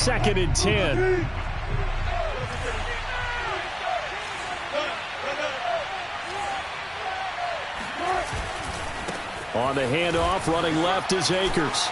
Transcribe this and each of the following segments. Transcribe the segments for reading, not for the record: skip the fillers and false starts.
2nd and 10. On the handoff, running left is Akers.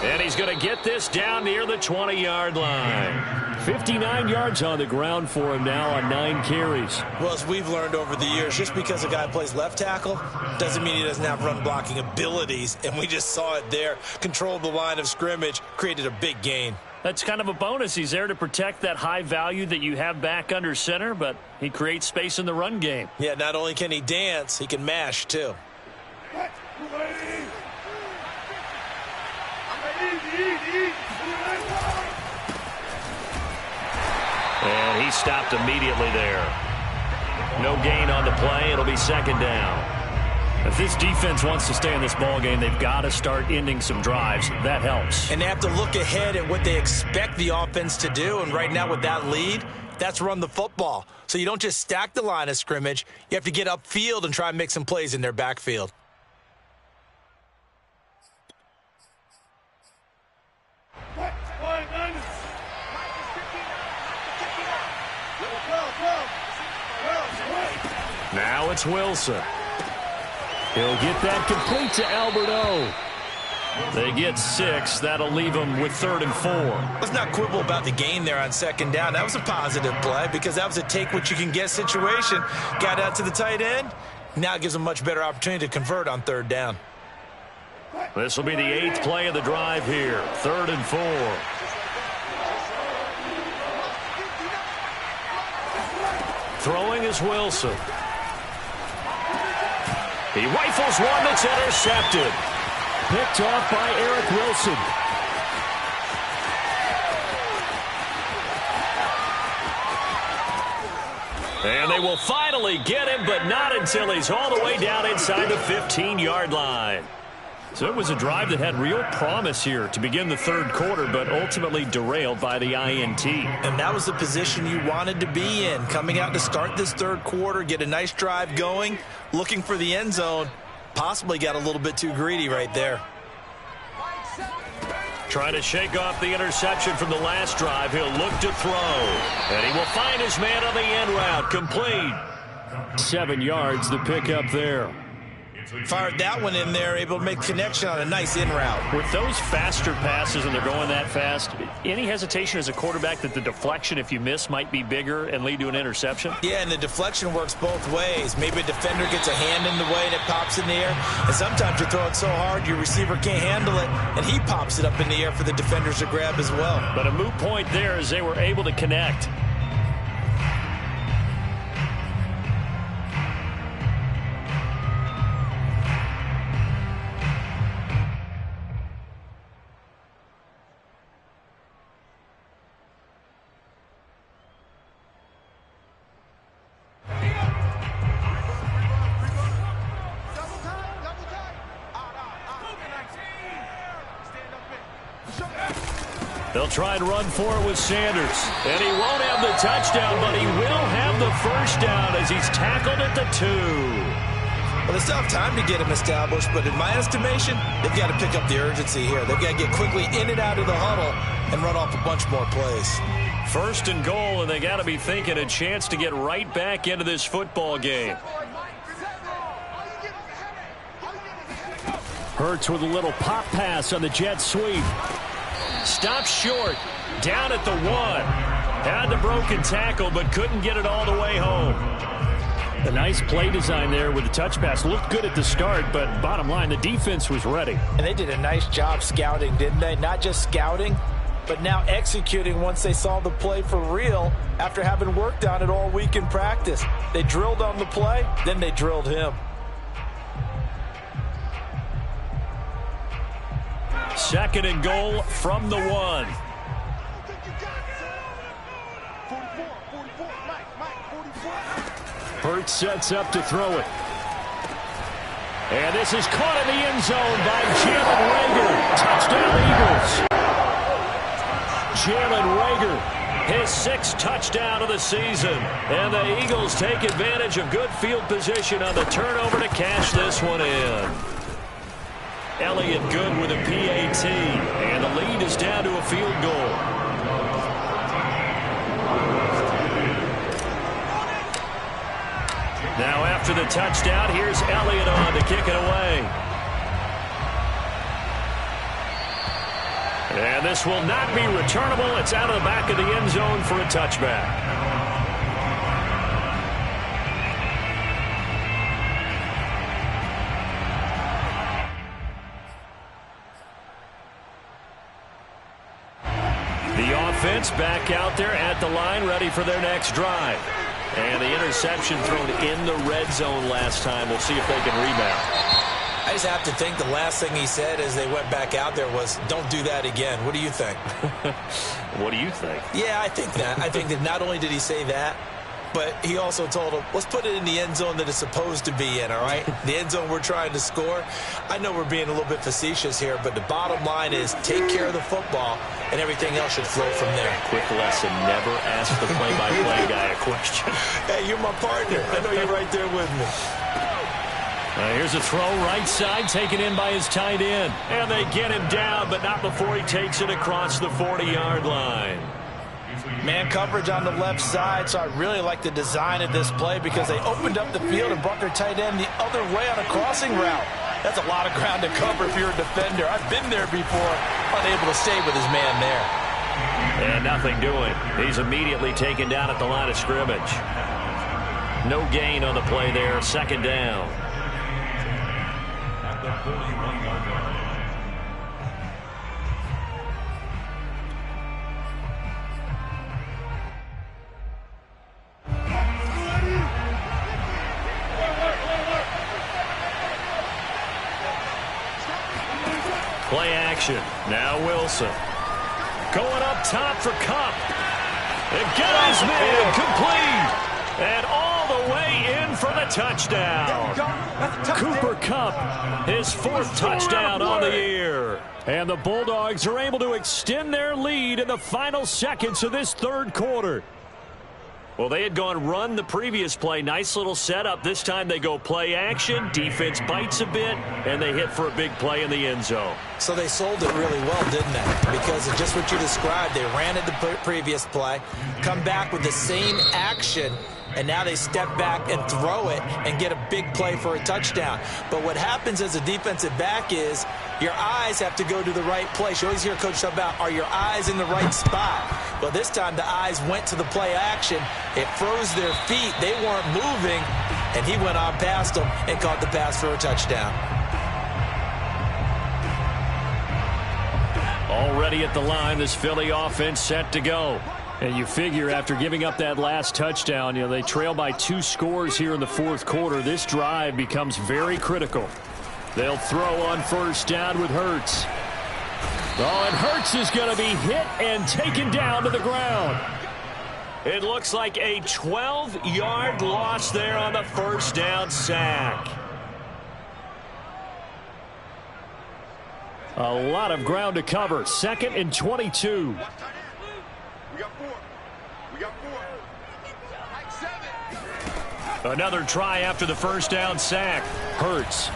And he's going to get this down near the 20-yard line. 59 yards on the ground for him now on 9 carries. Well, as we've learned over the years, just because a guy plays left tackle doesn't mean he doesn't have run blocking abilities. And we just saw it there. Controlled the line of scrimmage, created a big gain. That's kind of a bonus. He's there to protect that high value that you have back under center, but he creates space in the run game. Yeah, not only can he dance, he can mash too. And he stopped immediately there. No gain on the play. It'll be 2nd down. If this defense wants to stay in this ball game, they've got to start ending some drives. That helps. And they have to look ahead at what they expect the offense to do. And right now with that lead, that's run the football. So you don't just stack the line of scrimmage. You have to get upfield and try and make some plays in their backfield. Now it's Wilson. He'll get that complete to Alberto. They get 6. That'll leave them with 3rd and 4. Let's not quibble about the gain there on 2nd down. That was a positive play because that was a take-what-you-can-get situation. Got out to the tight end. Now it gives them a much better opportunity to convert on 3rd down. This will be the 8th play of the drive here. 3rd and 4. Throwing is Wilson. He rifles one that's intercepted. Picked off by Eric Wilson. And they will finally get him, but not until he's all the way down inside the 15-yard line. So it was a drive that had real promise here to begin the 3rd quarter, but ultimately derailed by the INT. And that was the position you wanted to be in. Coming out to start this 3rd quarter, get a nice drive going, looking for the end zone. Possibly got a little bit too greedy right there. Trying to shake off the interception from the last drive. He'll look to throw. And he will find his man on the end route. Complete. 7 yards, the pickup there. Fired that one in there, able to make connection on a nice in route. With those faster passes and they're going that fast, any hesitation as a quarterback that the deflection, if you miss, might be bigger and lead to an interception? Yeah, and the deflection works both ways. Maybe a defender gets a hand in the way and it pops in the air. And sometimes you throw it so hard your receiver can't handle it, and he pops it up in the air for the defenders to grab as well. But a moot point there as they were able to connect. They'll try and run for it with Sanders. And he won't have the touchdown, but he will have the first down as he's tackled at the 2. Well, they still have time to get him established, but in my estimation, they've got to pick up the urgency here. They've got to get quickly in and out of the huddle and run off a bunch more plays. 1st and goal, and they got to be thinking a chance to get right back into this football game. Hurts with a little pop pass on the jet sweep. Stopped short, down at the 1. Had the broken tackle, but couldn't get it all the way home. A nice play design there with the touch pass. Looked good at the start, but bottom line, the defense was ready. And they did a nice job scouting, didn't they? Not just scouting, but now executing once they saw the play for real after having worked on it all week in practice. They drilled on the play, then they drilled him. 2nd and goal from the 1. Hurts sets up to throw it. And this is caught in the end zone by Jalen Reagor. Touchdown, Eagles. Jalen Reagor, his 6th touchdown of the season. And the Eagles take advantage of good field position on the turnover to cash this one in. Elliott good with a PAT. And the lead is down to a field goal. Now after the touchdown, here's Elliott on to kick it away. And this will not be returnable. It's out of the back of the end zone for a touchback. The offense back out there at the line, ready for their next drive. And the interception thrown in the red zone last time. We'll see if they can rebound. I just have to think the last thing he said as they went back out there was, don't do that again. What do you think? What do you think? Yeah, I think that. I think that not only did he say that, but he also told him, let's put it in the end zone that it's supposed to be in, all right? The end zone we're trying to score. I know we're being a little bit facetious here, but the bottom line is take care of the football, and everything else should flow from there. Quick lesson, never ask the play-by-play guy a question. Hey, you're my partner. I know you're right there with me. Here's a throw right side taken in by his tight end. And they get him down, but not before he takes it across the 40-yard line. Man coverage on the left side, so I really like the design of this play because they opened up the field and brought their tight end the other way on a crossing route. That's a lot of ground to cover if you're a defender. I've been there before, unable to stay with his man there. And nothing doing. He's immediately taken down at the line of scrimmage. No gain on the play there, second down. Play action. Now Wilson. Going up top for Kupp. And got his man complete. And all the way in for the touchdown. Cooper Kupp, his fourth touchdown on the year. And the Bulldogs are able to extend their lead in the final seconds of this third quarter. Well, they had gone run the previous play. Nice little setup. This time they go play action. Defense bites a bit, and they hit for a big play in the end zone. So they sold it really well, didn't they? Because of just what you described. They ran it the previous play, come back with the same action, and now they step back and throw it and get a big play for a touchdown. But what happens as a defensive back is your eyes have to go to the right place. You always hear Coach talk about, are your eyes in the right spot? Well, this time the eyes went to the play action. It froze their feet. They weren't moving, and he went on past them and caught the pass for a touchdown. Already at the line, this Philly offense set to go. And you figure after giving up that last touchdown, they trail by 2 scores here in the fourth quarter. This drive becomes very critical. They'll throw on first down with Hurts. Oh, and Hurts is going to be hit and taken down to the ground. It looks like a 12-yard loss there on the first down sack. A lot of ground to cover. 2nd and 22. We got 4. We got 4. Another try after the first down sack. Hurts.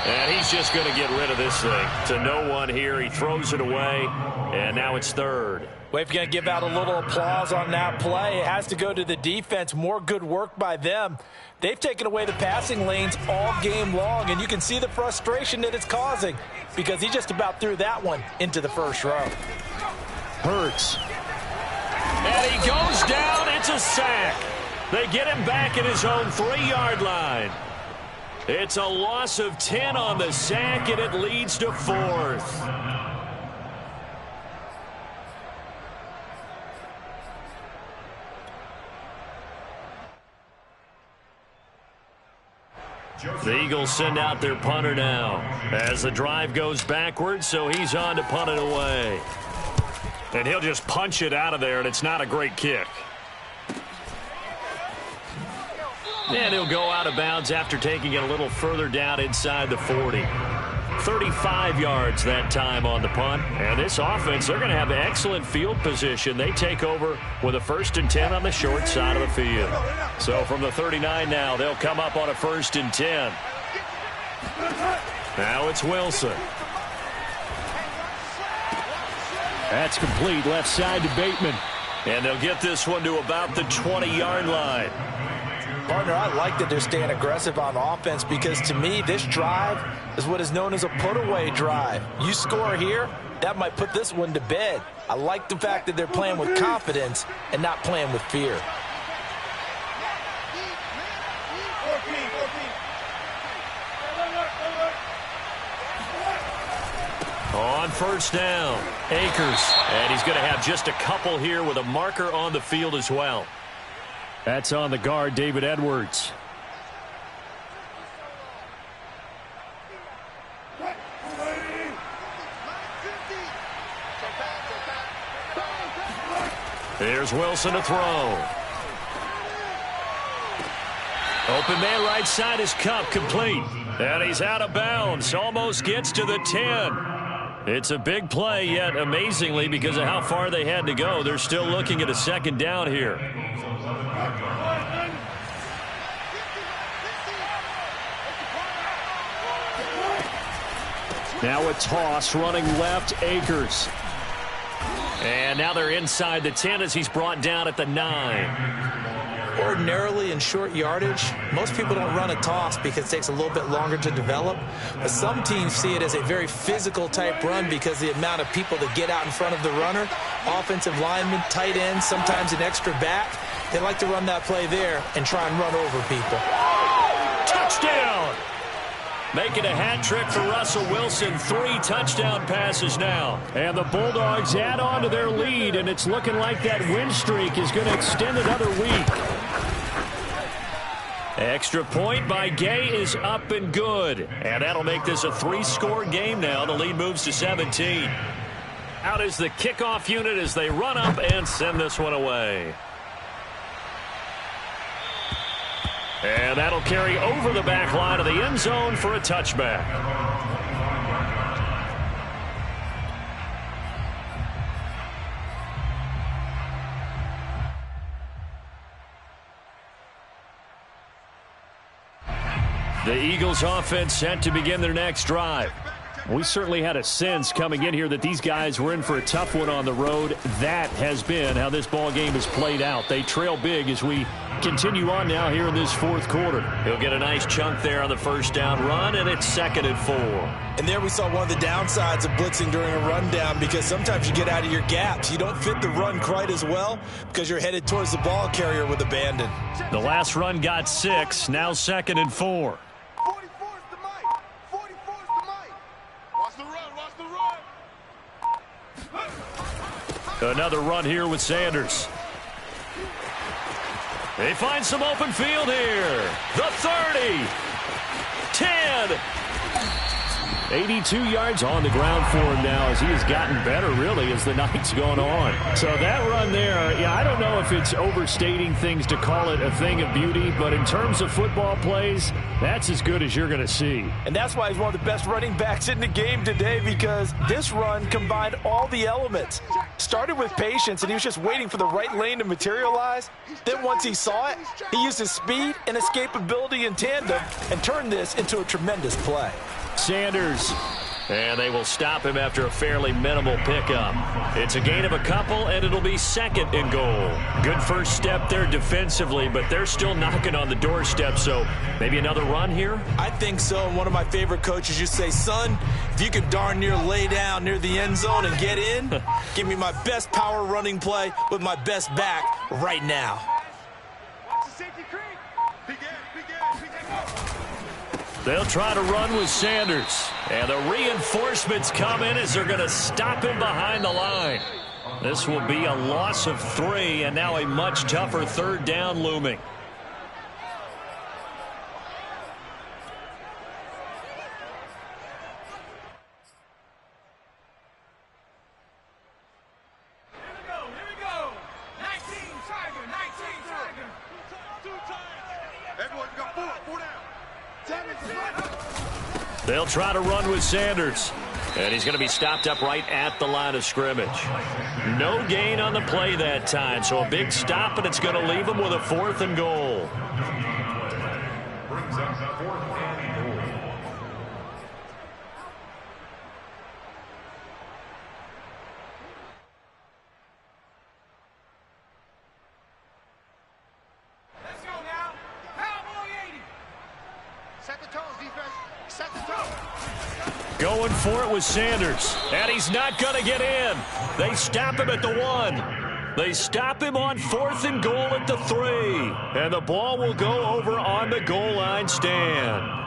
And he's just going to get rid of this thing. To no one here. He throws it away. And now it's third. Well, if you're going to give out a little applause on that play, it has to go to the defense. More good work by them. They've taken away the passing lanes all game long, and you can see the frustration that it's causing because he just about threw that one into the first row. Hurts. And he goes down. It's a sack. They get him back at his own 3-yard line. It's a loss of 10 on the sack, and it leads to 4th. The Eagles send out their punter now as the drive goes backwards, so he's on to punt it away. And he'll just punch it out of there, and it's not a great kick. And he'll go out of bounds after taking it a little further down inside the 40. 35 yards that time on the punt. And this offense, they're going to have excellent field position. They take over with a 1st and 10 on the short side of the field. So from the 39 now, they'll come up on a 1st and 10. Now it's Wilson. That's complete left side to Bateman. And they'll get this one to about the 20-yard line. Partner, I like that they're staying aggressive on offense because, to me, this drive is what is known as a put-away drive. You score here, that might put this one to bed. I like the fact that they're playing with confidence and not playing with fear. On first down, Akers. And he's going to have just a couple here with a marker on the field as well. That's on the guard, David Edwards. There's Wilson to throw. Open man right side is Cup, complete. And he's out of bounds, almost gets to the 10. It's a big play, yet amazingly, because of how far they had to go, they're still looking at a second down here. Now a toss, running left, Akers. And now they're inside the 10 as he's brought down at the 9. Ordinarily in short yardage, most people don't run a toss because it takes a little bit longer to develop. But some teams see it as a very physical type run because the amount of people that get out in front of the runner, offensive linemen, tight ends, sometimes an extra back. They like to run that play there and try and run over people. Touchdown! Making a hat trick for Russell Wilson. 3 touchdown passes now. And the Bulldogs add on to their lead, and it's looking like that win streak is going to extend another week. Extra point by Gay is up and good. And that'll make this a 3-score game now. The lead moves to 17. Out is the kickoff unit as they run up and send this one away. And that'll carry over the back line of the end zone for a touchback. The Eagles offense set to begin their next drive. We certainly had a sense coming in here that these guys were in for a tough one on the road. That has been how this ball game has played out. They trail big as we continue on now here in this fourth quarter. He'll get a nice chunk there on the first down run, and it's 2nd and 4. And there we saw one of the downsides of blitzing during a rundown because sometimes you get out of your gaps. You don't fit the run quite as well because you're headed towards the ball carrier with abandon. The last run got 6, now 2nd and 4. Another run here with Sanders. They find some open field here. The 30. 10. 82 yards on the ground for him now as he has gotten better, really, as the night's gone on. So that run there, yeah, I don't know if it's overstating things to call it a thing of beauty, but in terms of football plays, that's as good as you're going to see. And that's why he's one of the best running backs in the game today because this run combined all the elements. Started with patience, and he was just waiting for the right lane to materialize. Then once he saw it, he used his speed and escapability in tandem and turned this into a tremendous play. Sanders, and they will stop him after a fairly minimal pickup. It's a gain of a couple, and it'll be 2nd and goal. Good first step there defensively, but they're still knocking on the doorstep, so maybe another run here? I think so. And one of my favorite coaches used to say, son, if you could darn near lay down near the end zone and get in, give me my best power running play with my best back right now. They'll try to run with Sanders. And the reinforcements come in as they're going to stop him behind the line. This will be a loss of 3, and now a much tougher 3rd down looming. They'll try to run with Sanders. And he's going to be stopped up right at the line of scrimmage. No gain on the play that time. So a big stop, and it's going to leave him with a 4th and goal. Going for it with Sanders. And he's not going to get in. They stop him at the 1. They stop him on 4th and goal at the 3. And the ball will go over on the goal line stand.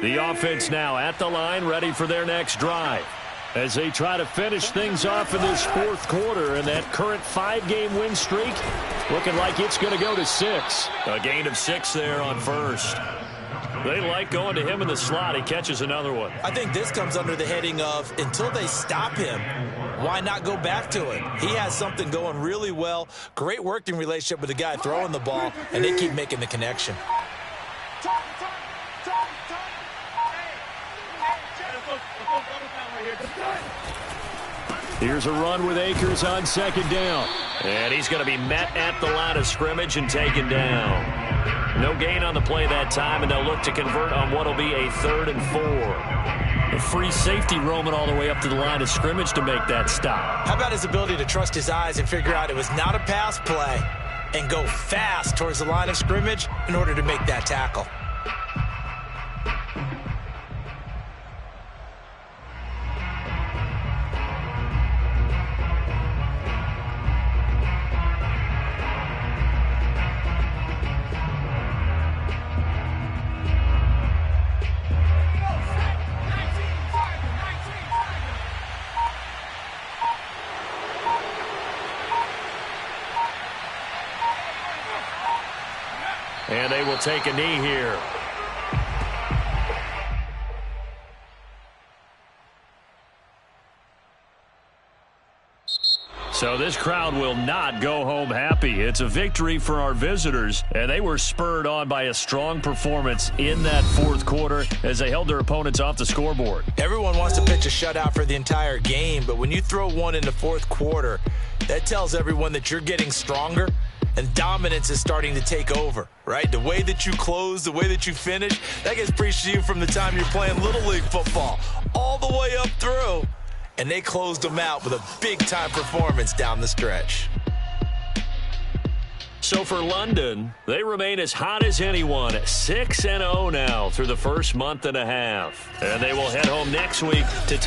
The offense now at the line, ready for their next drive, as they try to finish things off in this 4th quarter. And that current 5-game win streak looking like it's going to go to 6. A gain of 6 there on 1st. They like going to him in the slot. He catches another one. I think this comes under the heading of, until they stop him, why not go back to it? He has something going really well. Great working relationship with the guy throwing the ball, and they keep making the connection. Here's a run with Akers on 2nd down. And he's going to be met at the line of scrimmage and taken down. No gain on the play that time, and they'll look to convert on what will be a 3rd and 4. A free safety roaming all the way up to the line of scrimmage to make that stop. How about his ability to trust his eyes and figure out it was not a pass play and go fast towards the line of scrimmage in order to make that tackle? And they will take a knee here. So this crowd will not go home happy. It's a victory for our visitors, and they were spurred on by a strong performance in that 4th quarter as they held their opponents off the scoreboard. Everyone wants to pitch a shutout for the entire game, but when you throw one in the 4th quarter, that tells everyone that you're getting stronger and dominance is starting to take over, right? The way that you close, the way that you finish, that gets preached to you from the time you're playing Little League football all the way up through. And they closed them out with a big-time performance down the stretch. So for London, they remain as hot as anyone, 6-0 now through the first month and a half. And they will head home next week to